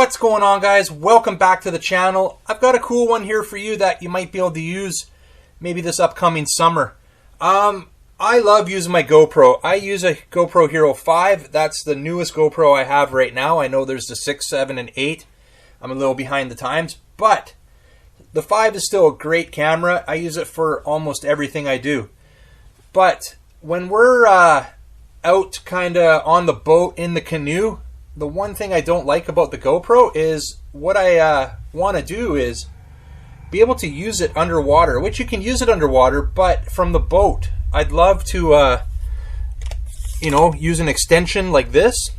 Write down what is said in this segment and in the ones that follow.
What's going on, guys? Welcome back to the channel. I've got a cool one here for you that you might be able to use maybe this upcoming summer. I love using my GoPro. I use a GoPro Hero 5. That's the newest GoPro I have right now. I know there's the 6, 7, and 8. I'm a little behind the times, but the 5 is still a great camera. I use it for almost everything I do. But when we're out kind of on the boat in the canoe, the one thing I don't like about the GoPro is what I want to do is be able to use it underwater, which you can use it underwater, but from the boat. I'd love to, use an extension like this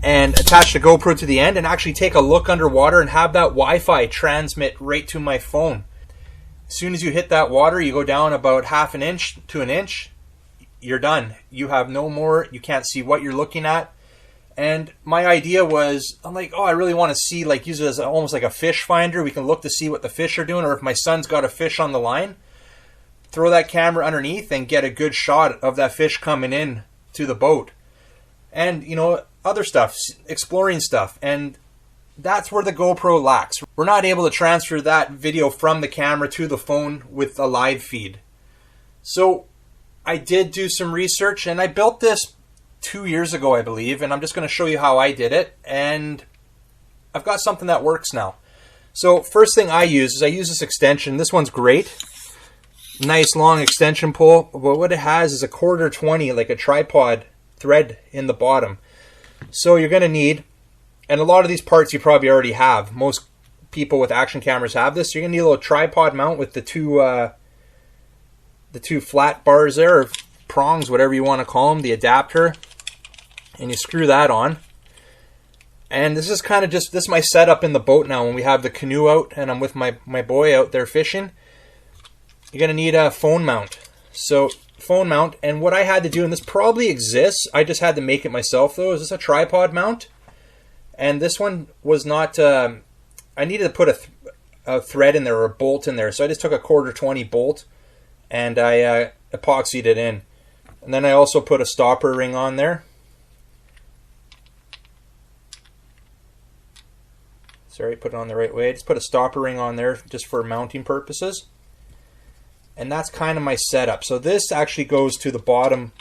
and attach the GoPro to the end and actually take a look underwater and have that Wi-Fi transmit right to my phone. As soon as you hit that water, you go down about half an inch to an inch, you're done. You have no more, you can't see what you're looking at. And my idea was, I'm like, I really want to see, use it as almost like a fish finder. We can look to see what the fish are doing, or if my son's got a fish on the line, throw that camera underneath and get a good shot of that fish coming in to the boat. And, other stuff, exploring stuff. And that's where the GoPro lacks. We're not able to transfer that video from the camera to the phone with a live feed. So I did do some research, and I built this 2 years ago, I believe, and I'm just going to show you how I did it, and I've got something that works now. So first thing I use is I use this extension. This one's great. Nice long extension pole, but what it has is a 1/4-20, like a tripod thread in the bottom. So you're going to need, and a lot of these parts you probably already have. Most people with action cameras have this. So you're going to need a little tripod mount with the two flat bars there, or prongs, whatever you want to call them, the adapter. And you screw that on. And this is kind of this is my setup in the boat now when we have the canoe out and I'm with my boy out there fishing. You're going to need a phone mount. So phone mount, and what I had to do, and this probably exists, I just had to make it myself though, is this a tripod mount. And this one was not, I needed to put a thread in there, or a bolt in there. So I just took a 1/4-20 bolt and I epoxied it in. And then I also put a stopper ring on there. Sorry, put it on the right way. I just put a stopper ring on there just for mounting purposes. And that's kind of my setup. So this actually goes to the bottom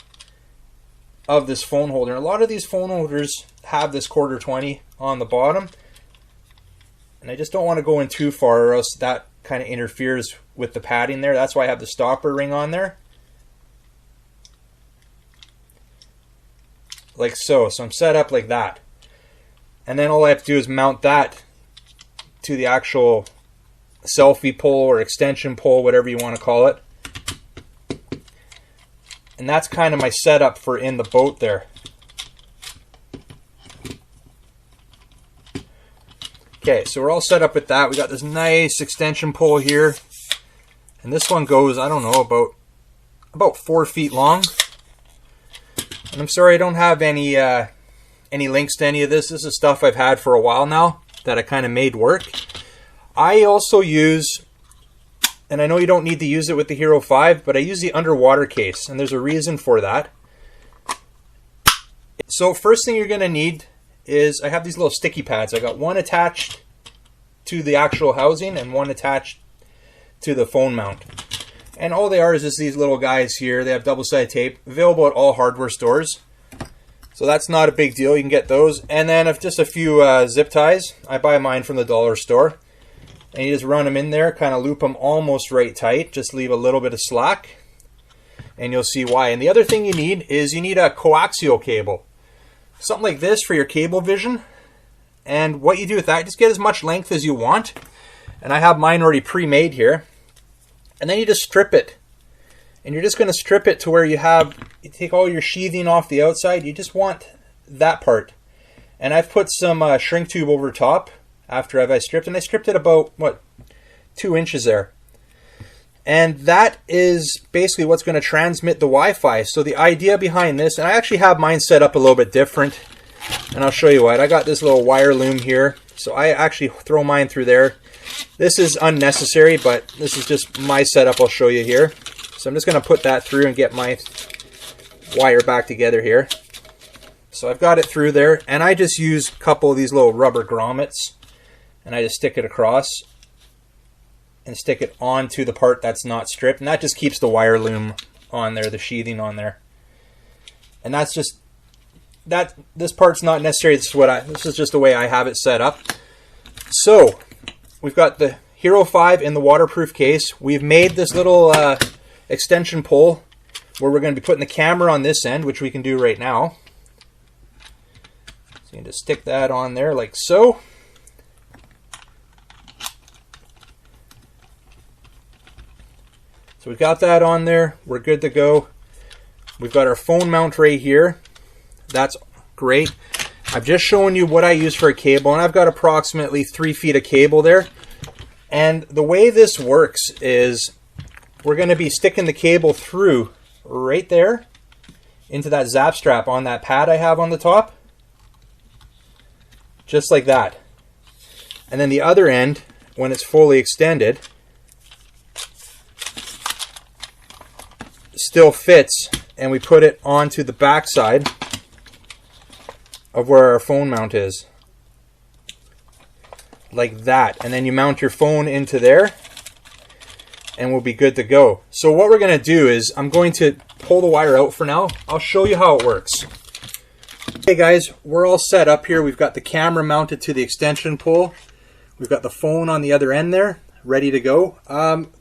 of this phone holder. And a lot of these phone holders have this 1/4-20 on the bottom. And I just don't want to go in too far, or else that kind of interferes with the padding there. That's why I have the stopper ring on there. Like so. So I'm set up like that. And then all I have to do is mount that to the actual selfie pole or extension pole, whatever you want to call it. And that's kind of my setup for in the boat there. Okay, so we're all set up with that. We got this nice extension pole here. And this one goes, I don't know, about 4 feet long. And I'm sorry I don't have any links to any of this. This is stuff I've had for a while now that I kind of made work. I also use, and I know you don't need to use it with the Hero 5, but I use the underwater case, and there's a reason for that. So first thing you're going to need is, I have these little sticky pads. I got one attached to the actual housing and one attached to the phone mount. And all they are is just these little guys here. They have double-sided tape, available at all hardware stores. So that's not a big deal. You can get those. And then if just a few zip ties. I buy mine from the dollar store. And you just run them in there, kind of loop them almost right tight. Just leave a little bit of slack. And you'll see why. And the other thing you need is you need a coaxial cable. Something like this for your cable vision. And what you do with that, just get as much length as you want. And I have mine already pre-made here. And then you just strip it. And you're just going to strip it to where you take all your sheathing off the outside. You just want that part. And I've put some shrink tube over top after I stripped. And I stripped it about, 2 inches there. And that is basically what's going to transmit the Wi-Fi. So the idea behind this, and I actually have mine set up a little bit different. And I'll show you what. I got this little wire loom here. So I actually throw mine through there. This is unnecessary, but this is just my setup I'll show you here. So I'm just going to put that through and get my wire back together here. So I've got it through there, and I just use a couple of these little rubber grommets, and I just stick it across and stick it onto the part that's not stripped, and that just keeps the wire loom on there, the sheathing on there. And that's just that. This part's not necessary. This is just the way I have it set up. So we've got the Hero 5 in the waterproof case. We've made this little extension pole where we're going to be putting the camera on this end, which we can do right now. So you can just stick that on there like so. So we've got that on there. We're good to go. We've got our phone mount right here. That's great. I've just shown you what I use for a cable, and I've got approximately 3 feet of cable there. And the way this works is we're going to be sticking the cable through right there into that zap strap on that pad I have on the top. Just like that. And then the other end, when it's fully extended, still fits, and we put it onto the back side of where our phone mount is. Like that. And then you mount your phone into there, and we'll be good to go. So what we're going to do is I'm going to pull the wire out for now. I'll show you how it works. Okay guys, we're all set up here. We've got the camera mounted to the extension pole. We've got the phone on the other end there, ready to go.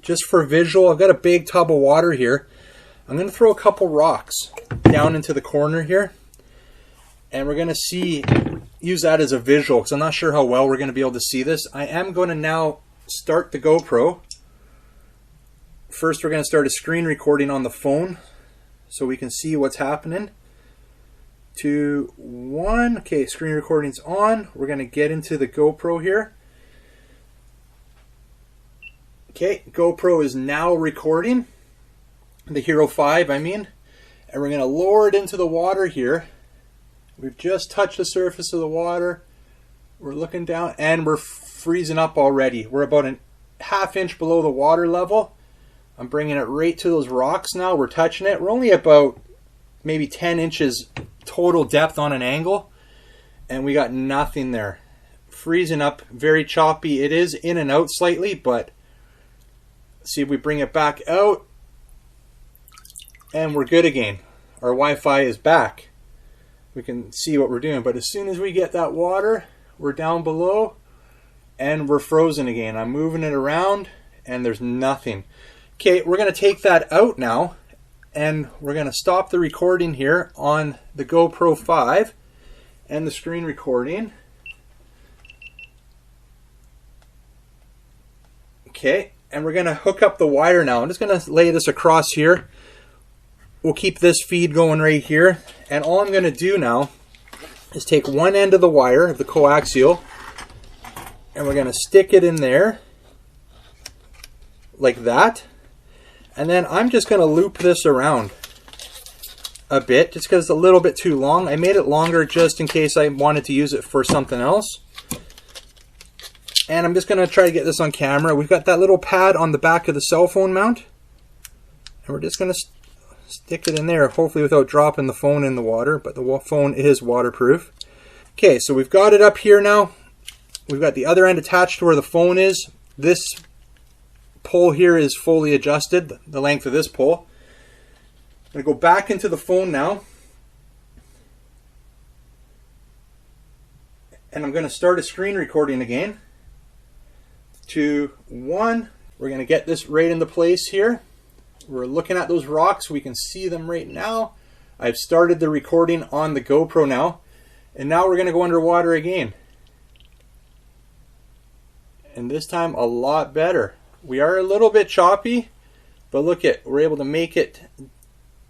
Just for visual, I've got a big tub of water here. I'm going to throw a couple rocks down into the corner here, and we're going to use that as a visual, because I'm not sure how well we're going to be able to see this. I am going to now start the GoPro. First, we're going to start a screen recording on the phone so we can see what's happening. 2, 1. Okay, screen recording's on. We're going to get into the GoPro here. Okay, GoPro is now recording. The Hero 5, I mean. And we're going to lower it into the water here. We've just touched the surface of the water. We're looking down, and we're freezing up already. We're about a ½ inch below the water level. I'm bringing it right to those rocks now. We're touching it. We're only about maybe 10 inches total depth on an angle, and we got nothing there. Freezing up, very choppy. It is in and out slightly, but see if we bring it back out, and we're good again. Our Wi-Fi is back. We can see what we're doing, but as soon as we get that water, we're down below and we're frozen again. I'm moving it around and there's nothing. Okay, we're going to take that out now, and we're going to stop the recording here on the GoPro 5 and the screen recording. Okay, and we're going to hook up the wire now. I'm just going to lay this across here. We'll keep this feed going right here, and all I'm going to do now is take one end of the wire, of the coaxial, and we're going to stick it in there like that, and then I'm just going to loop this around a bit just because it's a little bit too long. I made it longer just in case I wanted to use it for something else. And I'm just going to try to get this on camera. We've got that little pad on the back of the cell phone mount, and we're just going to stick it in there, hopefully without dropping the phone in the water, but the phone is waterproof. Okay, so we've got it up here now. We've got the other end attached to where the phone is. This pole here is fully adjusted, the length of this pole. I'm going to go back into the phone now, and I'm going to start a screen recording again. 2, 1. We're going to get this right into place here. We're looking at those rocks. We can see them right now. I've started the recording on the GoPro now, and now we're going to go underwater again. And this time a lot better. We are a little bit choppy, but look at, we're able to make it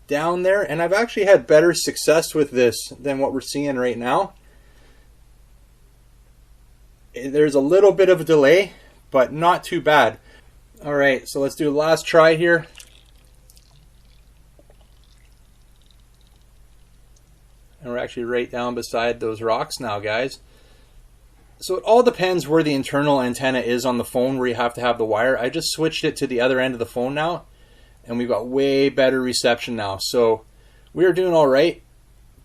down there, and I've actually had better success with this than what we're seeing right now. There's a little bit of a delay, but not too bad. Alright, so let's do the last try here. And we're actually right down beside those rocks now, guys. So it all depends where the internal antenna is on the phone, where you have to have the wire. I just switched it to the other end of the phone now, and we've got way better reception now. So we are doing all right,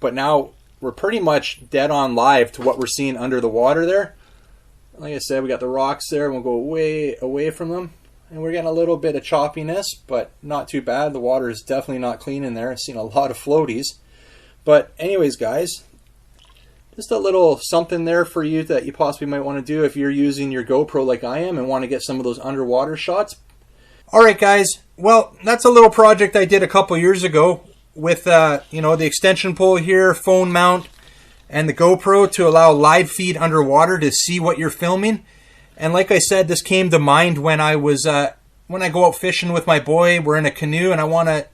but now we're pretty much dead on live to what we're seeing under the water there. Like I said, we got the rocks there, and we'll go way away from them. And we're getting a little bit of choppiness, but not too bad. The water is definitely not clean in there. I've seen a lot of floaties. But anyways, guys, just a little something there for you that you possibly might want to do if you're using your GoPro like I am and want to get some of those underwater shots. Alright guys, well, that's a little project I did a couple years ago with you know, the extension pole here, phone mount, and the GoPro to allow live feed underwater to see what you're filming. And like I said, this came to mind when I was when I go out fishing with my boy. We're in a canoe and I want to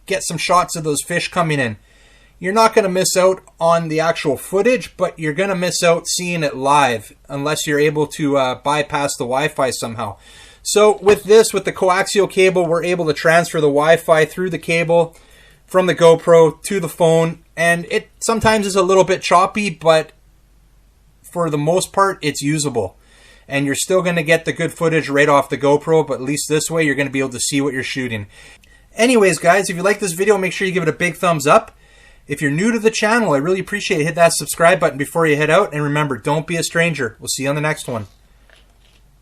get some shots of those fish coming in. You're not going to miss out on the actual footage, but you're going to miss out seeing it live unless you're able to bypass the Wi-Fi somehow. So with this, with the coaxial cable, we're able to transfer the Wi-Fi through the cable from the GoPro to the phone. And it sometimes is a little bit choppy, but for the most part, it's usable. And you're still going to get the good footage right off the GoPro, but at least this way you're going to be able to see what you're shooting. Anyways, guys, if you like this video, make sure you give it a big thumbs up. If you're new to the channel, I really appreciate it. Hit that subscribe button before you head out. And remember, don't be a stranger. We'll see you on the next one.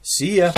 See ya.